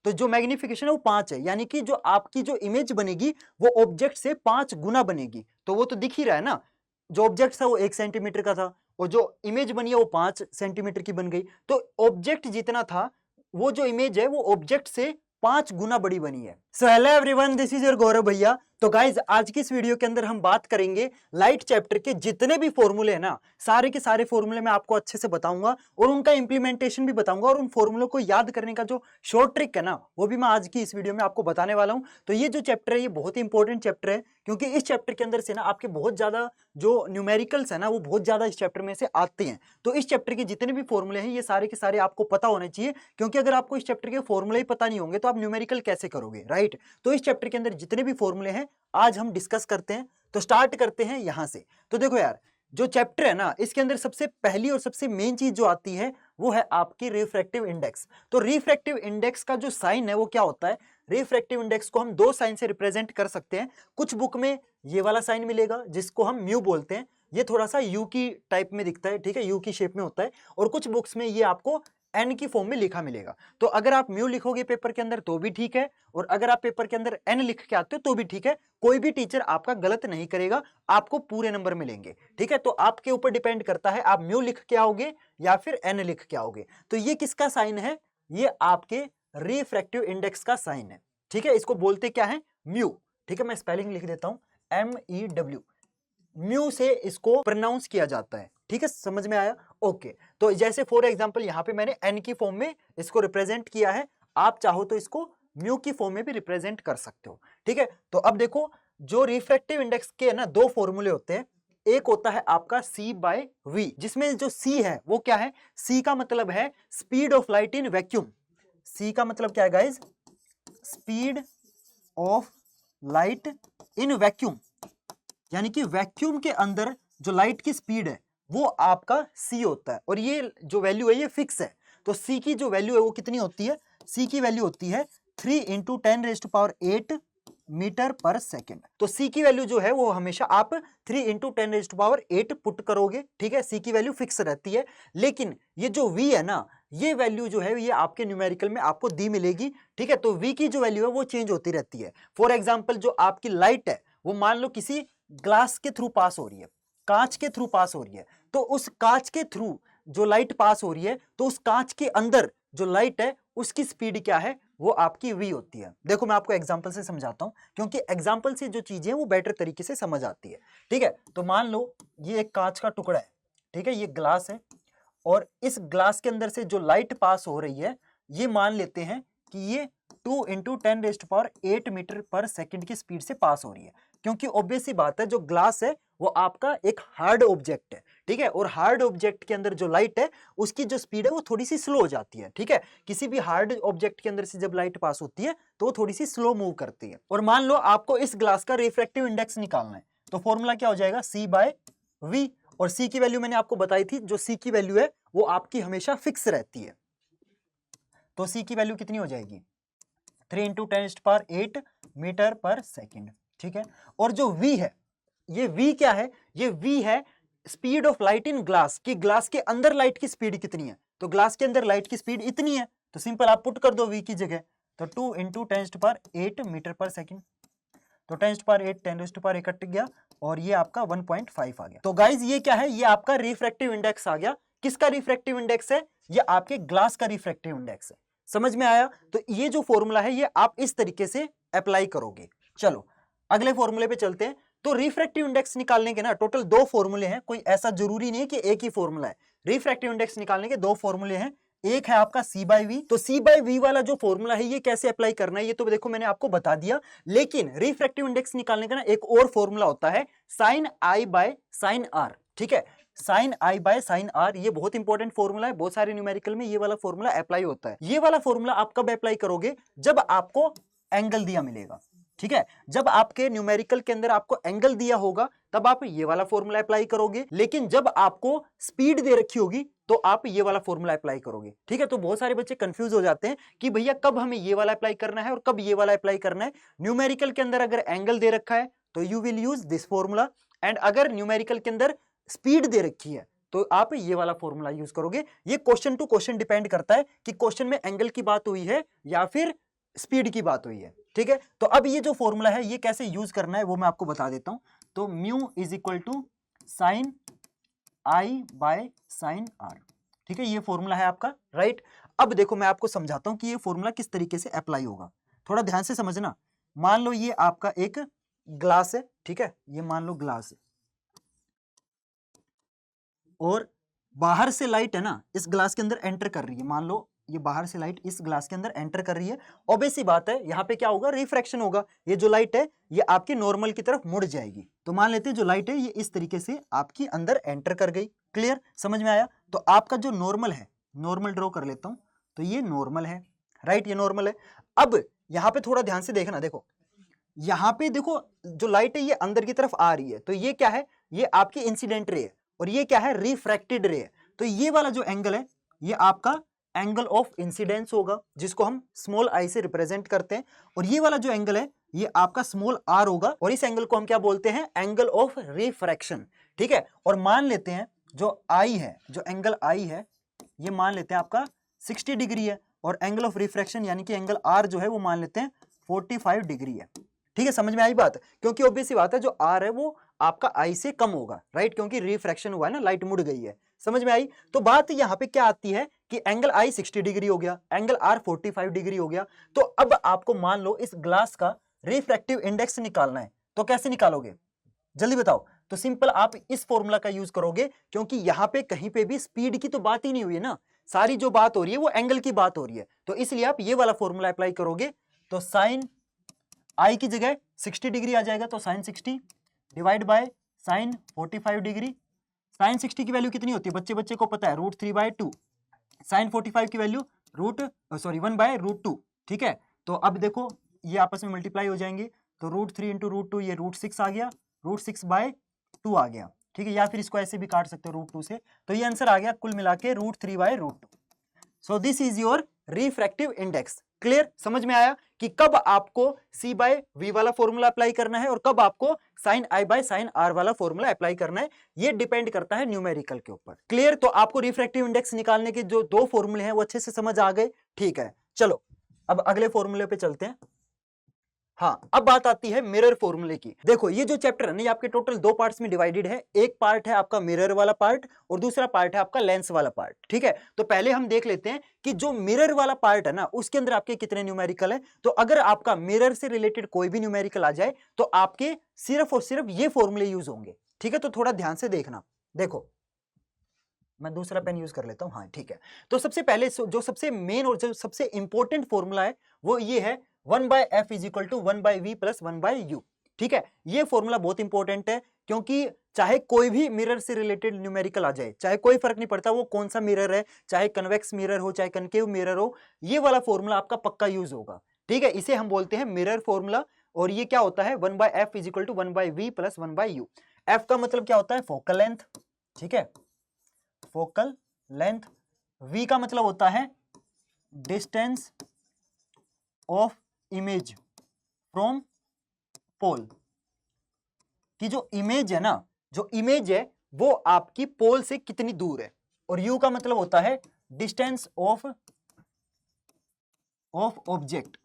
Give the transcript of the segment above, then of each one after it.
तो जो मैग्निफिकेशन है वो 5 है, यानी कि जो आपकी जो इमेज बनेगी वो ऑब्जेक्ट से 5 गुना बनेगी। तो वो तो दिख ही रहा है ना, जो ऑब्जेक्ट था वो 1 सेंटीमीटर का था और जो इमेज बनी है वो 5 सेंटीमीटर की बन गई। तो ऑब्जेक्ट जितना था वो जो इमेज है वो ऑब्जेक्ट से 5 गुना बड़ी बनी है। So hello everyone, this is your Gaurav bhaiya. तो गाइज आज की इस वीडियो के अंदर हम बात करेंगे लाइट चैप्टर के जितने भी फॉर्मूले हैं ना, सारे के सारे फॉर्मूले मैं आपको अच्छे से बताऊंगा और उनका इंप्लीमेंटेशन भी बताऊंगा और उन फॉर्मूलों को याद करने का जो शॉर्ट ट्रिक है ना वो भी मैं आज की इस वीडियो में आपको बताने वाला हूं। तो ये जो चैप्टर है ये बहुत ही इंपॉर्टेंट चैप्टर है, क्योंकि इस चैप्टर के अंदर से ना आपके बहुत ज्यादा जो न्यूमेरिकल्स है ना वो बहुत ज्यादा इस चैप्टर में से आते हैं। तो इस चैप्टर के जितने भी फॉर्मूले हैं ये सारे के सारे आपको पता होने चाहिए, क्योंकि अगर आपको इस चैप्टर के फॉर्मूले ही पता नहीं होंगे तो आप न्यूमेरिकल कैसे करोगे, राइट। तो इस चैप्टर के अंदर जितने भी फॉर्मूले हैं आज हम डिस्कस करते हैं। तो स्टार्ट करते हैं यहां से। तो देखो यार, जो चैप्टर है ना इसके अंदर सबसे पहली और सबसे मेन चीज जो आती है वो है आपकी रिफ्रैक्टिव इंडेक्स। तो रिफ्रैक्टिव इंडेक्स का जो साइन है वो क्या होता है, रिफ्रैक्टिव इंडेक्स को हम दो साइन से रिप्रेजेंट कर सकते हैं। कुछ बुक में ये वाला साइन मिलेगा जिसको हम म्यू बोलते हैं, ये थोड़ा सा यू की टाइप में दिखता है, ठीक है, यू की शेप में होता है। और कुछ बुक्स में ये आपको एन की फॉर्म में लिखा मिलेगा। तो अगर आप म्यू लिखोगे पेपर के अंदर तो भी ठीक है, और अगर आप पेपर के अंदर एन लिख के आते हो तो भी ठीक है। कोई भी टीचर आपका गलत नहीं करेगा, आपको पूरे नंबर मिलेंगे, ठीक है। तो आपके ऊपर डिपेंड करता है आप म्यू लिख के आओगे या फिर एन लिख के आओगे। तो ये किसका साइन है, ये आपके रिफ्रैक्टिव इंडेक्स का साइन है, ठीक है। इसको बोलते क्या है, म्यू, ठीक है। मैं स्पेलिंग लिख देता हूं, MEW, म्यू से इसको प्रोनाउंस किया जाता है, ठीक है, समझ में आया। ओके, तो जैसे फॉर एग्जांपल यहाँ पे मैंने एन की फॉर्म में इसको रिप्रेजेंट किया है, आप चाहो तो इसको म्यू की फॉर्म में भी रिप्रेजेंट कर सकते हो, ठीक है। तो अब देखो, जो रिफ्रैक्टिव इंडेक्स के ना दो फॉर्मूले होते हैं। एक होता है आपका C/V, जिसमें जो C है वो क्या है, C का मतलब है speed of light in vacuum. C का मतलब क्या है guys, speed of light in vacuum, यानी कि वैक्यूम के अंदर जो लाइट की स्पीड है वो आपका C होता है। और ये जो वैल्यू है ये फिक्स है। तो C की जो वैल्यू है वो कितनी होती है, C की वैल्यू होती है 3 × 10⁸ मीटर पर सेकेंड। तो C की वैल्यू जो है वो हमेशा आप 3 × 10⁸ पुट करोगे, ठीक है। C की वैल्यू फिक्स रहती है। लेकिन ये जो V है ना, ये वैल्यू जो है ये आपके न्यूमेरिकल में आपको दी मिलेगी, ठीक है। तो V की जो वैल्यू है वो चेंज होती रहती है। फॉर एग्जाम्पल, जो आपकी लाइट है वो मान लो किसी ग्लास के थ्रू पास हो रही है, कांच के थ्रू पास हो रही है, तो उस कांच के थ्रू जो लाइट पास हो रही है, तो उस कांच के अंदर जो लाइट है उसकी स्पीड क्या है, वो आपकी V होती है। देखो मैं आपको एग्जांपल से समझाता हूं, क्योंकि एग्जांपल से जो चीजें हैं वो बेटर तरीके से समझ आती है, ठीक है। तो मान लो ये एक कांच का टुकड़ा है, ठीक है, ये ग्लास है, और इस ग्लास के अंदर से जो लाइट पास हो रही है ये मान लेते हैं कि ये 2 × 10⁸ मीटर पर सेकेंड की स्पीड से पास हो रही है। क्योंकि ऑब्वियस सी बात है, जो ग्लास है वो आपका एक हार्ड ऑब्जेक्ट है, ठीक है, और हार्ड ऑब्जेक्ट के अंदर जो लाइट है उसकी जो स्पीड है वो थोड़ी सी स्लो हो जाती है, ठीक है। किसी भी हार्ड ऑब्जेक्ट के अंदर से जब लाइट पास होती है तो वो थोड़ी सी स्लो मूव करती है। और मान लो आपको इस ग्लास का रिफ्रैक्टिव इंडेक्स निकालना है, तो फॉर्मूला क्या हो जाएगा, C/V। और C की वैल्यू मैंने आपको बताई थी, जो C की वैल्यू है वो आपकी हमेशा फिक्स रहती है। तो C की वैल्यू कितनी हो जाएगी, 3 × 10⁸ मीटर पर सेकेंड, ठीक है। और जो V है, ये V क्या है, ये V है speed of light in glass, कि ग्लास के अंदर लाइट की स्पीड कितनी है। तो ग्लास के अंदर लाइट की स्पीड इतनी है, तो सिंपल आप पुट कर दो V की जगह, तो 2 × 10⁸ मीटर पर सेकेंड। तो 10⁸ कट गया और ये आपका 1.5 आ गया। तो गाइज ये क्या है, ये आपका रिफ्रैक्टिव इंडेक्स आ गया। किसका रिफ्रैक्टिव इंडेक्स है, ये आपके ग्लास का रिफ्रैक्टिव इंडेक्स है। समझ में आया। तो ये जो फॉर्मूला है ये आप इस तरीके से अप्लाई करोगे। चलो अगले फॉर्मूले पे चलते हैं। तो रिफ्रैक्टिव इंडेक्स निकालने के ना टोटल दो फॉर्मूले हैं, कोई ऐसा जरूरी नहीं है कि एक ही फॉर्मूला है। रिफ्रैक्टिव इंडेक्स निकालने के दो फॉर्मूले हैं, एक है आपका C/V। तो C/V वाला जो फॉर्मूला है ये कैसे अप्लाई करना है ये तो देखो मैंने आपको बता दिया। लेकिन रिफ्रैक्टिव इंडेक्स निकालने का ना एक और फॉर्मूला होता है, sin I/sin R, ठीक है। sin I/sin R ये बहुत इंपॉर्टेंट फॉर्मूला है, बहुत सारे न्यूमेरिकल में ये वाला फॉर्मूला अप्लाई होता है। ये वाला फॉर्मूला आप कब अप्लाई करोगे, जब आपको एंगल दिया मिलेगा, ठीक है। जब आपके न्यूमेरिकल के अंदर आपको एंगल दिया होगा तब आप ये वाला फॉर्मूला अप्लाई करोगे। लेकिन जब आपको स्पीड दे रखी होगी तो आप ये वाला फॉर्मूला अप्लाई करोगे, ठीक है। तो बहुत सारे बच्चे कंफ्यूज हो जाते हैं कि भैया कब हमें ये वाला अप्लाई करना है और कब ये वाला अप्लाई करना है। न्यूमेरिकल के अंदर अगर एंगल दे रखा है तो you will use this formula, and अगर न्यूमेरिकल के अंदर स्पीड दे रखी है तो आप ये वाला फॉर्मूला यूज करोगे। ये क्वेश्चन टू क्वेश्चन डिपेंड करता है कि क्वेश्चन में एंगल की बात हुई है या फिर स्पीड की बात हुई है, ठीक है। तो अब ये जो फॉर्मूला है ये कैसे यूज करना है वो मैं आपको बता देता हूं। तो mu is equal to sine i by sine r, ठीक है, ये फॉर्मूला है आपका, राइट। अब देखो मैं आपको समझाता हूं कि ये फॉर्मूला किस तरीके से अप्लाई होगा, थोड़ा ध्यान से समझना। मान लो ये आपका एक ग्लास है, ठीक है, ये मान लो ग्लास है, और बाहर से लाइट है ना इस ग्लास के अंदर एंटर कर रही है। मान लो ये बाहर से लाइट इस ग्लास के अंदर एंटर कर रही है, ऑब्वियस सी बात है यहाँ पे क्या होगा, रिफ्रैक्शन होगा। ये जो लाइट है ये आपकी नॉर्मल की तरफ मुड़ जाएगी। तो मान लेते हैं जो लाइट है ये इस तरीके से आपकी अंदर एंटर कर गई। क्लियर, समझ में आया। तो आपका जो नॉर्मल है, नॉर्मल ड्रॉ कर लेता हूं, तो ये नॉर्मल है, राइट, ये नॉर्मल है। अब यहाँ पे थोड़ा ध्यान से देखना, देखो यहाँ पे देखो जो लाइट है ये अंदर की तरफ आ रही है, तो ये क्या है, ये आपकी इंसिडेंट रे है, और ये क्या है, रिफ्रैक्टेड रे है। तो ये वाला जो एंगल है ये आपका एंगल ऑफ इंसिडेंस होगा, जिसको हम स्मॉल आई से रिप्रेजेंट करते हैं। और ये वाला जो एंगल है ये आपका स्मॉल आर होगा, और इस एंगल को हम क्या बोलते हैं, एंगल ऑफ रिफ्रैक्शन, ठीक है। और मान लेते हैं जो आई है, जो एंगल आई है ये मान लेते हैं आपका 60 डिग्री है, और एंगल ऑफ रिफ्रैक्शन यानी कि एंगल आर जो है वो मान लेते हैं 45 डिग्री है, ठीक है। समझ में आई बात, क्योंकि ऑब्वियस सी बात है जो आर है वो आपका आई से कम होगा, राइट, क्योंकि रिफ्रैक्शन हुआ है ना, लाइट मुड़ गई है। समझ में आई। तो बात यहाँ पे क्या आती है कि एंगल आई 60 डिग्री हो गया, एंगल आर 45 डिग्री हो गया। तो अब आपको मान लो इस ग्लास का रिफ्रैक्टिव इंडेक्स निकालना है, तो कैसे निकालोगे, जल्दी बताओ। तो सिंपल आप इस फॉर्मूला का यूज करोगे, क्योंकि यहाँ पे कहीं पे भी स्पीड की तो बात ही नहीं हुई है ना, सारी जो बात हो रही है वो एंगल की बात हो रही है। तो इसलिए आप ये वाला फॉर्मूला अप्लाई करोगे, तो साइन आई की जगह 60 डिग्री आ जाएगा, तो sine 60 divide by sine 45 degree. Sine 60 की वैल्यू कितनी होती है, बच्चे बच्चे को पता है, √3/2। साइन 45 की वैल्यू 1/√2, ठीक है। तो अब देखो ये आपस में मल्टीप्लाई हो जाएंगे, तो √3 × √2 ये √6 आ गया, √6/2 आ गया, ठीक है। या फिर इसको ऐसे भी काट सकते हो √2 से, तो ये आंसर आ गया कुल मिला के √3/2। So this is your refractive index. Clear, समझ में आया कि कब आपको C/V वाला फॉर्मूला अप्लाई करना है और कब आपको sin I/sin R वाला फॉर्मूला अप्लाई करना है, ये डिपेंड करता है न्यूमेरिकल के ऊपर। क्लियर, तो आपको रिफ्रैक्टिव इंडेक्स निकालने के जो दो फॉर्मूले हैं वो अच्छे से समझ आ गए, ठीक है। चलो अब अगले फॉर्मूले पे चलते हैं। हाँ, अब बात आती है मिरर फॉर्मूले की। देखो ये जो चैप्टर है ना ये आपके टोटल दो पार्ट्स में डिवाइडेड है। एक पार्ट है आपका मिरर वाला पार्ट और दूसरा पार्ट है आपका लेंस वाला पार्ट, ठीक है। तो पहले हम देख लेते हैं कि जो मिरर वाला पार्ट है ना उसके अंदर आपके कितने न्यूमेरिकल है। तो अगर आपका मिरर से रिलेटेड कोई भी न्यूमेरिकल आ जाए तो आपके सिर्फ और सिर्फ ये फॉर्मूले यूज होंगे, ठीक है। तो थोड़ा ध्यान से देखना। देखो मैं दूसरा पेन यूज कर लेता हूं, हाँ ठीक है। तो सबसे पहले जो सबसे मेन और जो सबसे इंपॉर्टेंट फॉर्मूला है वो ये है 1/f = 1/v + 1/u, ठीक है। ये फॉर्मूला बहुत इंपॉर्टेंट है, क्योंकि चाहे कोई भी मिरर से रिलेटेड न्यूमेरिकल आ जाए, चाहे कोई फर्क नहीं पड़ता वो कौन सा मिरर है, चाहे कन्वेक्स मिरर हो चाहे कनकेव मिरर हो, ये वाला फॉर्मूला आपका पक्का यूज होगा, ठीक है। इसे हम बोलते हैं मिरर फॉर्मूला। और ये क्या होता है, 1/f = 1/v + 1/u। f का मतलब क्या होता है, फोकल लेंथ, ठीक है, फोकल लेंथ। v का मतलब होता है distance of image from pole, कि जो इमेज है ना, जो इमेज है वो आपकी पोल से कितनी दूर है। और u का मतलब होता है distance of object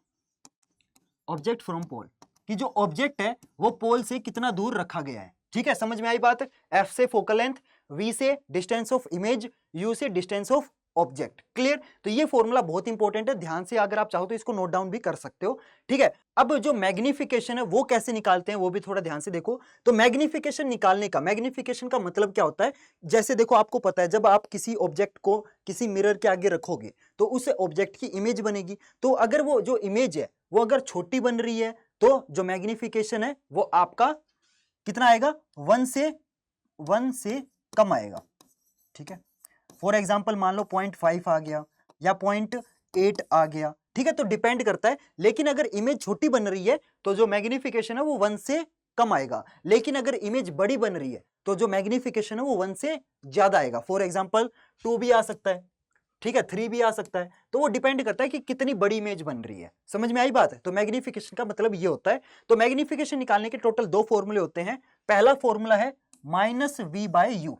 from pole, कि जो ऑब्जेक्ट है वो पोल से कितना दूर रखा गया है, ठीक है। समझ में आई बात। f से फोकल लेंथ, v से डिस्टेंस ऑफ इमेज, u से डिस्टेंस ऑफ ऑब्जेक्ट। क्लियर, तो ये फॉर्मूला बहुत इंपॉर्टेंट है, ध्यान से अगर आप चाहो तो इसको नोट डाउन भी कर सकते हो, ठीक है। अब जो मैग्निफिकेशन है वो कैसे निकालते हैं वो भी थोड़ा ध्यान से देखो। तो मैग्निफिकेशन निकालने का, मैग्निफिकेशन का मतलब क्या होता है, जैसे देखो आपको पता है जब आप किसी ऑब्जेक्ट को किसी मिरर के आगे रखोगे तो उस ऑब्जेक्ट की इमेज बनेगी। तो अगर वो जो इमेज है वो अगर छोटी बन रही है तो जो मैग्निफिकेशन है वो आपका कितना आएगा, 1 से कम आएगा, ठीक है। फॉर एग्जाम्पल मान लो 0.5 आ गया या 0.8 आ गया, ठीक है। तो डिपेंड करता है, लेकिन अगर इमेज छोटी बन रही है तो जो मैग्निफिकेशन है वो 1 से कम आएगा, लेकिन अगर इमेज बड़ी बन रही है तो जो मैग्निफिकेशन है वो 1 से ज्यादा आएगा। फॉर एग्जाम्पल 2 भी आ सकता है, ठीक है, 3 भी आ सकता है। तो वो डिपेंड करता है कि कितनी बड़ी इमेज बन रही है। समझ में आई बात है। तो मैग्निफिकेशन का मतलब ये होता है। तो मैग्निफिकेशन निकालने के टोटल दो फॉर्मूले होते हैं। पहला फॉर्मूला है -v/u।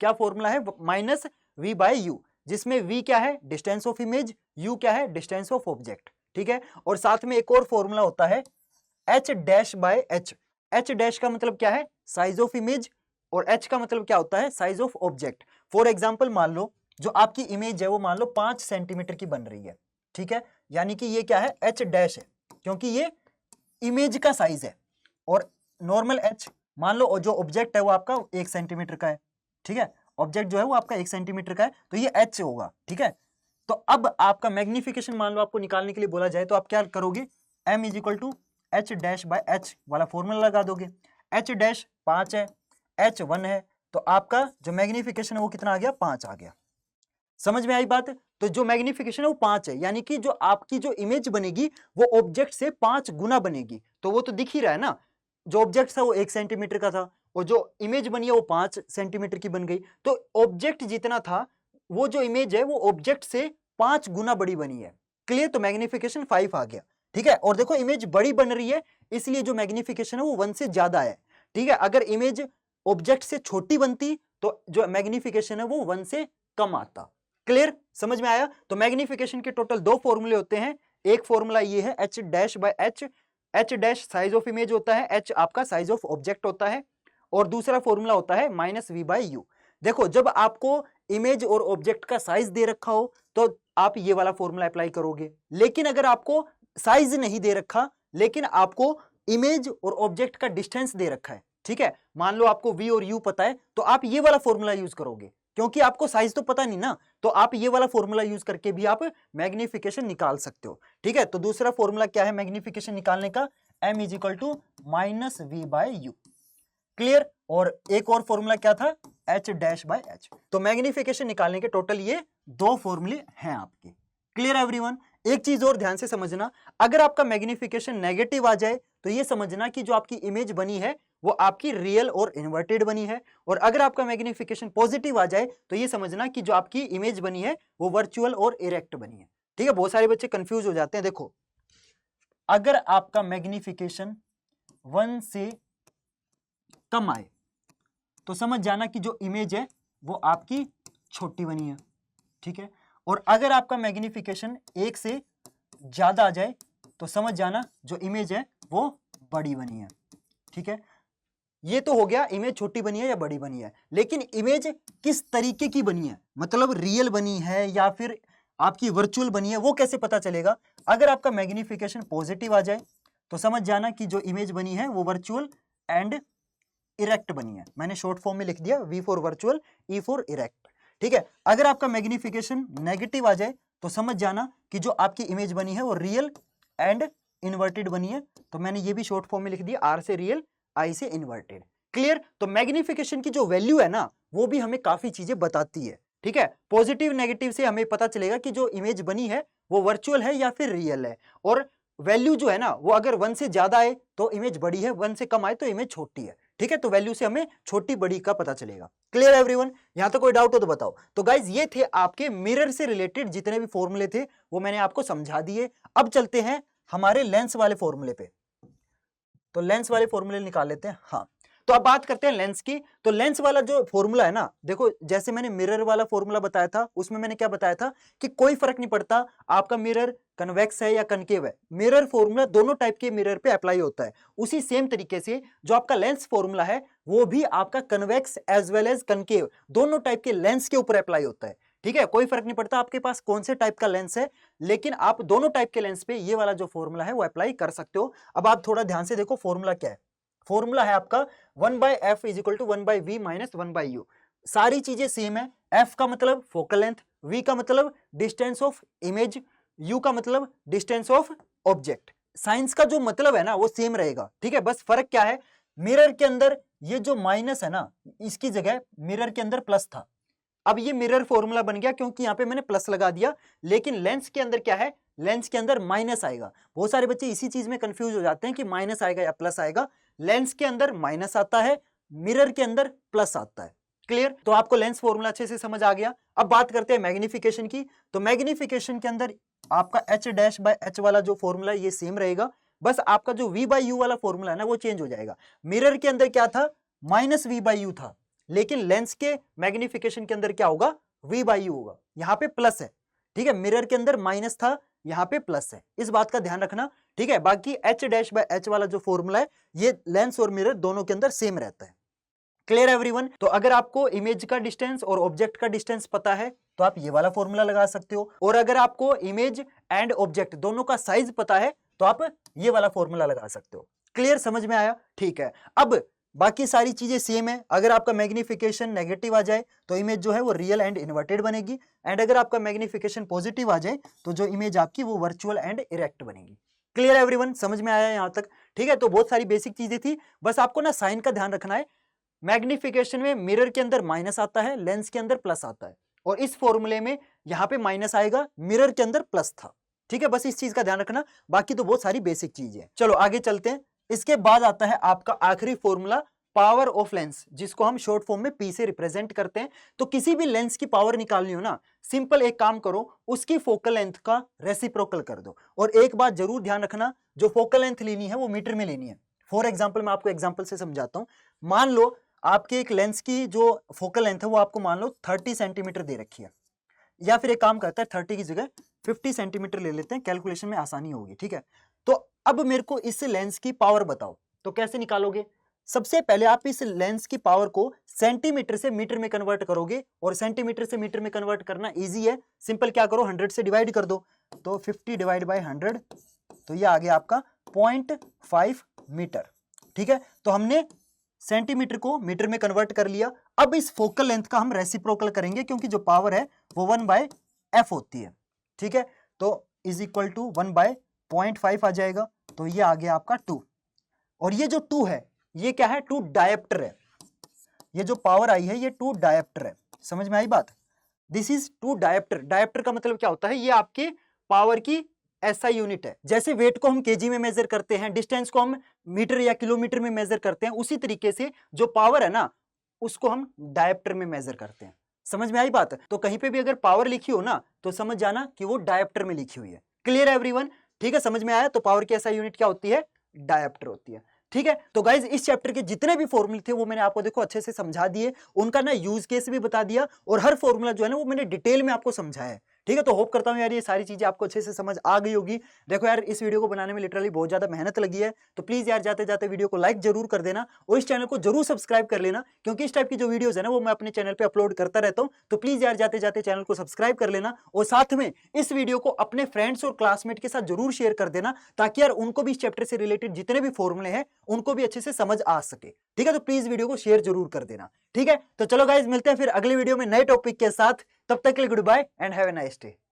क्या फॉर्मूला है, -v/u, जिसमें v क्या है, डिस्टेंस ऑफ इमेज, u क्या है, डिस्टेंस ऑफ ऑब्जेक्ट, ठीक है। और साथ में एक और फॉर्मूला होता है h dash by h। h dash का मतलब क्या है, साइज ऑफ इमेज, और h का मतलब क्या होता है, size of object. For example मान लो जो आपकी इमेज है वो मान लो 5 सेंटीमीटर की बन रही है, ठीक है, यानी कि ये क्या है, h डैश है, क्योंकि ये इमेज का साइज है। और नॉर्मल h मान लो जो ऑब्जेक्ट है वो आपका 1 सेंटीमीटर का है, ठीक है, ऑब्जेक्ट जो है वो आपका 1 सेंटीमीटर का है, तो ये h होगा, ठीक है। तो अब आपका मैग्निफिकेशन मान लो आपको निकालने के लिए बोला जाए तो आप क्या करोगे, m is equal to h dash by h वाला फॉर्मूला लगा दोगे। h डैश 5 है, h 1 है, तो आपका जो मैग्निफिकेशन है वो कितना आ गया, 5 आ गया। समझ में आई बात। तो जो मैग्निफिकेशन है वो 5 है, यानी कि जो आपकी जो इमेज बनेगी वो ऑब्जेक्ट से 5 गुना बनेगी। तो वो तो दिख ही रहा है ना, जो ऑब्जेक्ट था वो 1 सेंटीमीटर का था और जो इमेज बनी है वो 5 सेंटीमीटर की बन गई। तो ऑब्जेक्ट जितना था वो जो इमेज है वो ऑब्जेक्ट से 5 गुना बड़ी बनी है। क्लियर। तो मैग्निफिकेशन 5 आ गया, ठीक है। और देखो इमेज बड़ी बन रही है इसलिए जो मैग्निफिकेशन है वो 1 से ज्यादा है, ठीक है। अगर इमेज ऑब्जेक्ट से छोटी बनती तो जो मैग्निफिकेशन है वो 1 से कम आता। क्लियर, समझ में आया। तो मैग्निफिकेशन के टोटल 2 फॉर्मूले होते हैं। एक फॉर्मूला ये है h dash by h, h dash size of image होता है, h आपका साइज ऑफ ऑब्जेक्ट होता है, और दूसरा फॉर्मूला होता है -v बाय u। देखो जब आपको इमेज और ऑब्जेक्ट का साइज दे रखा हो तो आप ये वाला फॉर्मूला अप्लाई करोगे, लेकिन अगर आपको साइज नहीं दे रखा लेकिन आपको इमेज और ऑब्जेक्ट का डिस्टेंस दे रखा है, ठीक है, मान लो आपको v और u पता है तो आप ये वाला फॉर्मूला यूज करोगे, क्योंकि आपको साइज तो पता नहीं ना, तो आप ये वाला फॉर्मूला यूज करके भी आप मैग्निफिकेशन निकाल सकते हो, ठीक है। तो दूसरा फॉर्मूला क्या है मैग्निफिकेशन निकालने का, m is equal to -v by u। Clear. और एक और फॉर्मूला क्या था, h डैश बाय h। तो मैग्निफिकेशन निकालने के टोटल ये 2 फॉर्मूले हैं आपके। Clear everyone. एक चीज और ध्यान से समझना, अगर आपका मैग्निफिकेशन नेगेटिव आ जाए तो ये समझना कि जो आपकी इमेज बनी है वो आपकी रियल और इन्वर्टेड बनी है, और अगर आपका मैग्निफिकेशन पॉजिटिव आ जाए तो ये समझना कि जो आपकी इमेज बनी है वो वर्चुअल और इरेक्ट बनी है, ठीक है। बहुत सारे बच्चे कंफ्यूज हो जाते हैं। देखो अगर आपका मैग्निफिकेशन 1 से कम आए तो समझ जाना कि जो इमेज है वो आपकी छोटी बनी है, ठीक है। और अगर आपका मैग्निफिकेशन 1 से ज्यादा आ जाए तो समझ जाना जो इमेज है वो बड़ी बनी है, ठीक है। ये तो हो गया इमेज छोटी बनी है या बड़ी बनी है, लेकिन इमेज किस तरीके की बनी है, मतलब रियल बनी है या फिर आपकी वर्चुअल बनी है, वो कैसे पता चलेगा। अगर आपका मैग्निफिकेशन पॉजिटिव आ जाए तो समझ जाना कि जो इमेज बनी है वो वर्चुअल एंड इरेक्ट बनी है। मैंने शॉर्ट फॉर्म में लिख दिया, V for virtual, E for erect, ठीक है। अगर आपका मैग्निफिकेशन नेगेटिव आ जाए तो समझ जाना कि जो आपकी इमेज बनी है वो रियल एंड इन्वर्टेड बनी है। तो मैंने ये भी शॉर्ट फॉर्म में लिख दिया, R से रियल, I से इन्वर्टेड। क्लियर। तो मैग्निफिकेशन की जो वैल्यू है ना वो भी हमें काफी चीजें बताती है, ठीक है। पॉजिटिव नेगेटिव से हमें पता चलेगा कि जो इमेज बनी है वो वर्चुअल है या फिर रियल है, और वैल्यू जो है ना वो अगर 1 से ज्यादा आए तो इमेज बड़ी है, 1 से कम आए तो इमेज छोटी है, ठीक है। तो वैल्यू से हमें छोटी बड़ी का पता चलेगा। Clear everyone. यहां तक कोई डाउट हो तो बताओ। तो गाइज ये थे आपके मिरर से रिलेटेड जितने भी फॉर्मूले थे वो मैंने आपको समझा दिए। अब चलते हैं हमारे लेंस वाले फॉर्मूले पे। तो लेंस वाले फॉर्मूले निकाल लेते हैं। हाँ, तो अब बात करते हैं लेंस की। तो लेंस वाला जो फॉर्मूला है ना, देखो जैसे मैंने मिरर वाला फॉर्मूला बताया था उसमें मैंने क्या बताया था कि कोई फर्क नहीं पड़ता आपका मिरर कन्वेक्स है या कनकेव है, मिरर फॉर्मूला दोनों टाइप के मिरर पे अप्लाई होता है। उसी सेम तरीके से जो आपका लेंस फॉर्मूला है वो भी आपका convex as well as concave दोनों टाइप के लेंस के ऊपर अप्लाई होता है, ठीक है। कोई फर्क नहीं पड़ता आपके पास कौन से टाइप का लेंस है, लेकिन आप दोनों टाइप के लेंस पे ये वाला जो फॉर्मूला है वो अप्लाई कर सकते हो। अब आप थोड़ा ध्यान से देखो फॉर्मूला क्या है। फॉर्मूला है आपका 1/f is equal to 1/v minus 1/u। सारी चीजें सेम है। f का मतलब फोकल लेंथ, v का मतलब डिस्टेंस ऑफ इमेज, u का मतलब डिस्टेंस ऑफ ऑब्जेक्ट। साइंस का जो मतलब है ना वो सेम रहेगा, ठीक है। बस फर्क क्या है, मिरर के अंदर ये जो माइनस है ना इसकी जगह मिरर के अंदर प्लस था, अब ये मिरर फॉर्मूला बन गया क्योंकि यहाँ पे मैंने प्लस लगा दिया। लेकिन लेंस के अंदर क्या है, लेंस के अंदर माइनस आएगा। बहुत सारे बच्चे इसी चीज में कंफ्यूज हो जाते हैं कि माइनस आएगा या प्लस आएगा। लेंस के अंदर माइनस आता है, मिरर के अंदर प्लस आता है। क्लियर। तो आपको लेंस फॉर्मूला अच्छे से समझ आ गया। अब बात करते हैं मैग्निफिकेशन की। तो मैग्निफिकेशन के अंदर आपका h डैश बाय h वाला जो फॉर्मूला ये सेम रहेगा, बस आपका जो v बाय u वाला फॉर्मूला है ना वो चेंज हो जाएगा। मिरर के अंदर क्या था, -v बाय u था, लेकिन लेंस के मैग्निफिकेशन के अंदर क्या होगा, v बाय u होगा। यहाँ पे प्लस है, ठीक है। मिरर के अंदर माइनस था, यहाँ पे प्लस है, इस बात का ध्यान रखना, ठीक है। बाकी h डैश बाय h वाला जो फॉर्मूला है ये लेंस और मिरर दोनों के अंदर सेम रहता है। Clear everyone? तो अगर आपको इमेज का डिस्टेंस और ऑब्जेक्ट का डिस्टेंस पता है तो आप ये वाला फॉर्मूला लगा सकते हो, और अगर आपको इमेज एंड ऑब्जेक्ट दोनों का साइज पता है तो आप ये वाला फॉर्मूला लगा सकते हो। क्लियर, समझ में आया? ठीक है। अब बाकी सारी चीजें सेम है। अगर आपका मैग्निफिकेशन नेगेटिव आ जाए तो इमेज जो है वो रियल एंड इन्वर्टेड बनेगी, एंड अगर आपका मैग्निफिकेशन पॉजिटिव आ जाए तो जो इमेज आपकी वो वर्चुअल एंड इरेक्ट बनेगी। Clear everyone? समझ में आया यहां तक? ठीक है, तो बहुत सारी बेसिक चीजें थी, बस आपको ना साइन का ध्यान रखना है। मैग्निफिकेशन में मिरर के अंदर माइनस आता है, लेंस के अंदर प्लस आता है, और इस फॉर्मूले में यहां पे माइनस आएगा, मिरर के अंदर प्लस था। ठीक है, बस इस चीज का ध्यान रखना, बाकी तो बहुत सारी बेसिक चीजें हैं। चलो आगे चलते हैं। इसके बाद आता है आपका आखिरी फॉर्मूला, पावर ऑफ लेंस, जिसको हम शॉर्ट फॉर्म में पी से रिप्रेजेंट करते हैं। तो किसी भी लेंस की पावर निकालनी हो ना, सिंपल एक काम करो, उसकी फोकल लेंथ का रेसिप्रोकल कर दो। और एक बात जरूर ध्यान रखना, जो फोकल लेंथ लेनी है वो मीटर में लेनी है। फॉर एग्जाम्पल मैं आपको एग्जाम्पल से समझाता हूं। मान लो आपके एक लेंस की जो फोकल लेंथ है वो आपको मान लो 30 सेंटीमीटर दे रखी है, या फिर एक काम करता है 30 की जगह 50 सेंटीमीटर ले लेते हैं, कैलकुलेशन में आसानी होगी। ठीक है, तो अब मेरे को इस लेंस की पावर बताओ, तो कैसे निकालोगे? सबसे पहले आप इस लेंस की पावर को सेंटीमीटर से मीटर में कन्वर्ट करोगे, और सेंटीमीटर से मीटर में कन्वर्ट करना इजी है, सिंपल क्या करो 100 से डिवाइड कर दो, तो 50 डिवाइड बाय 100, तो ये आ गया आपका 0.5 मीटर। ठीक है, तो हमने सेंटीमीटर को मीटर में कन्वर्ट कर लिया। अब इस फोकल लेंथ का हम रेसिप्रोकल करेंगे, क्योंकि जो पावर है वो 1/f होती है। ठीक है, तो इज इक्वल टू 1/0.5 आ जाएगा, तो ये आ गया आपका 2। और ये जो 2 है ये क्या है? 2 डायप्टर है। ये जो पावर आई है ये 2 डायप्टर है। समझ में आई बात? This is 2 dioptre. डायप्टर का मतलब क्या होता है? ये आपके पावर की ऐसा यूनिट है। जैसे वेट को हम केजी में मेजर करते हैं, डिस्टेंस को हम मीटर या किलोमीटर में मेजर करते हैं, उसी तरीके से जो पावर है ना उसको हम डायप्टर में मेजर करते हैं। समझ में आई बात? तो कहीं पे भी अगर पावर लिखी हो ना तो समझ जाना कि वो डायप्टर में लिखी हुई है। Clear everyone? ठीक है, समझ में आया? तो पावर की ऐसा यूनिट क्या होती है? डायप्टर होती है। ठीक है, तो गाइज इस चैप्टर के जितने भी फॉर्मूले थे वो मैंने आपको देखो अच्छे से समझा दिए, उनका ना यूज केस भी बता दिया, और हर फॉर्मूला जो है ना वो मैंने डिटेल में आपको समझाया है। ठीक है, तो होप करता हूं यार ये सारी चीजें आपको अच्छे से समझ आ गई होगी। देखो यार इस वीडियो को बनाने में लिटरली बहुत ज्यादा मेहनत लगी है, तो प्लीज यार जाते जाते वीडियो को लाइक जरूर कर देना, और इस चैनल को जरूर सब्सक्राइब कर लेना, क्योंकि इस टाइप की जो वीडियोस है ना वो मैं अपने चैनल पे अपलोड करता रहता हूं। तो प्लीज यार जाते जाते चैनल को सब्सक्राइब कर लेना, और साथ में इस वीडियो को अपने फ्रेंड्स और क्लासमेट के साथ जरूर शेयर कर देना, ताकि यार उनको भी इस चैप्टर से रिलेटेड जितने भी फॉर्मूले हैं उनको भी अच्छे से समझ आ सके। ठीक है, तो प्लीज वीडियो को शेयर जरूर कर देना। ठीक है, तो चलो गाइज मिलते हैं फिर अगले वीडियो में नए टॉपिक के साथ। तब तक के लिए goodbye and have a nice day.